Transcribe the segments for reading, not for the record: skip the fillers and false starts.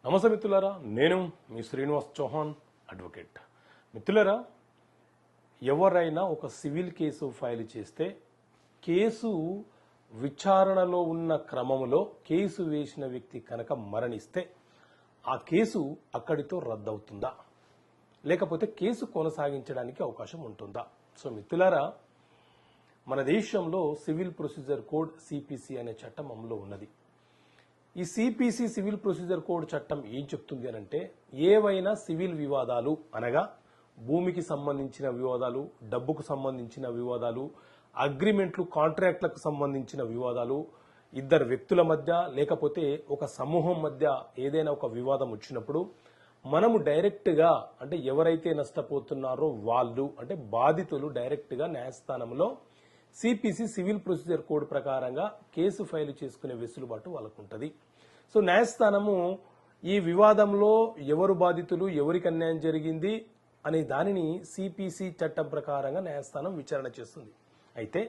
నమస్తే మిత్రులారా, నేను మీ శ్రీనివాస్ చౌహాన్ అడ్వకేట్. మిత్రులారా, ఎవరైనా ఒక సివిల్ కేసు ఫైల్ చేస్తే కేసు విచారణలో ఉన్న క్రమంలో కేసు వేసిన వ్యక్తి కనుక మరణిస్తే ఆ కేసు అక్కడితో రద్దవుతుందా, లేకపోతే కేసు కొనసాగించడానికి అవకాశం ఉంటుందా? సో మిత్రులారా, మన దేశంలో సివిల్ ప్రొసీజర్ కోడ్ సిపిసి అనే చట్టం అమల్లో ఉన్నది. ఈ సిపిసి సివిల్ ప్రొసీజర్ కోడ్ చట్టం ఏం చెప్తుంది అనంటే, ఏవైనా సివిల్ వివాదాలు అనగా భూమికి సంబంధించిన వివాదాలు, డబ్బుకు సంబంధించిన వివాదాలు, అగ్రిమెంట్లు కాంట్రాక్ట్లకు సంబంధించిన వివాదాలు, ఇద్దరు వ్యక్తుల మధ్య లేకపోతే ఒక సమూహం మధ్య ఏదైనా ఒక వివాదం వచ్చినప్పుడు మనము డైరెక్ట్గా అంటే ఎవరైతే నష్టపోతున్నారో వాళ్ళు అంటే బాధితులు డైరెక్ట్గా న్యాయస్థానంలో సిపిసి సివిల్ ప్రొసీజర్ కోడ్ ప్రకారంగా కేసు ఫైల్ చేసుకునే వెసులుబాటు వాళ్ళకు ఉంటుంది. సో న్యాయస్థానము ఈ వివాదంలో ఎవరు బాధితులు, ఎవరికి అన్యాయం జరిగింది అనే దానిని సిపిసి చట్టం ప్రకారంగా న్యాయస్థానం విచారణ చేస్తుంది. అయితే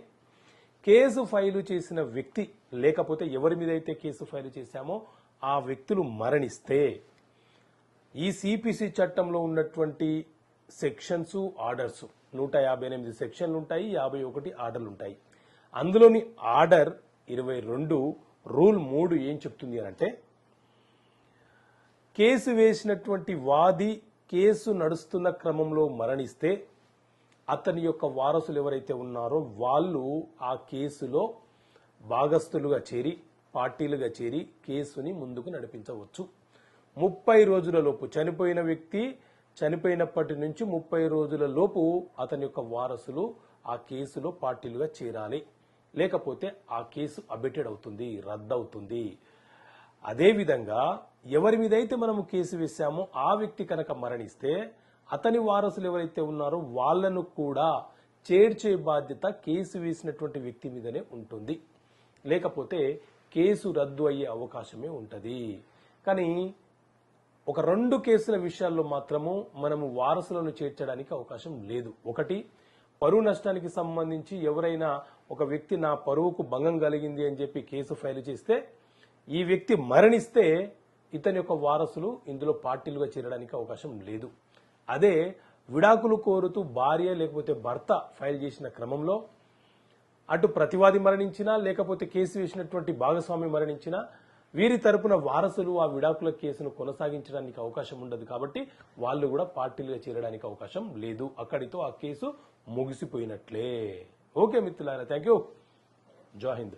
కేసు ఫైలు చేసిన వ్యక్తి లేకపోతే ఎవరి మీద అయితే కేసు ఫైలు చేశామో ఆ వ్యక్తులు మరణిస్తే ఈ సిపిసి చట్టంలో ఉన్నటువంటి సెక్షన్స్, ఆర్డర్స్ 158 సెక్షన్లు ఉంటాయి, 51 ఆర్డర్లు ఉంటాయి. అందులోని ఆర్డర్ 22 రూల్ 3 ఏం చెప్తుంది అంటే, కేసు వేసినటువంటి వాది కేసు నడుస్తున్న క్రమంలో మరణిస్తే అతని యొక్క వారసులు ఎవరైతే ఉన్నారో వాళ్ళు ఆ కేసులో భాగస్థులుగా చేరి పార్టీలుగా చేరి కేసుని ముందుకు నడిపించవచ్చు. 30 రోజుల లోపు చనిపోయిన వ్యక్తి చనిపోయినప్పటి నుంచి 30 రోజుల లోపు అతని యొక్క వారసులు ఆ కేసులో పార్టీలుగా చేరాలి, లేకపోతే ఆ కేసు అబెటెడ్ అవుతుంది, రద్దవుతుంది. అదేవిధంగా ఎవరి మీద అయితే మనము కేసు వేశామో ఆ వ్యక్తి కనుక మరణిస్తే అతని వారసులు ఎవరైతే ఉన్నారో వాళ్లను కూడా చేర్చే బాధ్యత కేసు వేసినటువంటి వ్యక్తి మీదనే ఉంటుంది, లేకపోతే కేసు రద్దు అయ్యే అవకాశమే ఉంటుంది. కానీ ఒక 2 కేసుల విషయాల్లో మాత్రము మనము వారసులను చేర్చడానికి అవకాశం లేదు. ఒకటి, పరువు నష్టానికి సంబంధించి ఎవరైనా ఒక వ్యక్తి నా పరువుకు భంగం కలిగింది అని చెప్పి కేసు ఫైల్ చేస్తే ఈ వ్యక్తి మరణిస్తే ఇతని యొక్క వారసులు ఇందులో పార్టీలుగా చేరడానికి అవకాశం లేదు. అదే విడాకులు కోరుతూ భార్య లేకపోతే భర్త ఫైల్ చేసిన క్రమంలో అటు ప్రతివాది మరణించినా లేకపోతే కేసు వేసినటువంటి భాగస్వామి మరణించినా వీరి తరపున వారసులు ఆ విడాకుల కేసును కొనసాగించడానికి అవకాశం ఉండదు. కాబట్టి వాళ్ళు కూడా పార్టీలుగా చేరడానికి అవకాశం లేదు. అక్కడితో ఆ కేసు ముగిసిపోయినట్లే. ఓకే మిత్రులారా, థ్యాంక్ యూ. జై హింద్.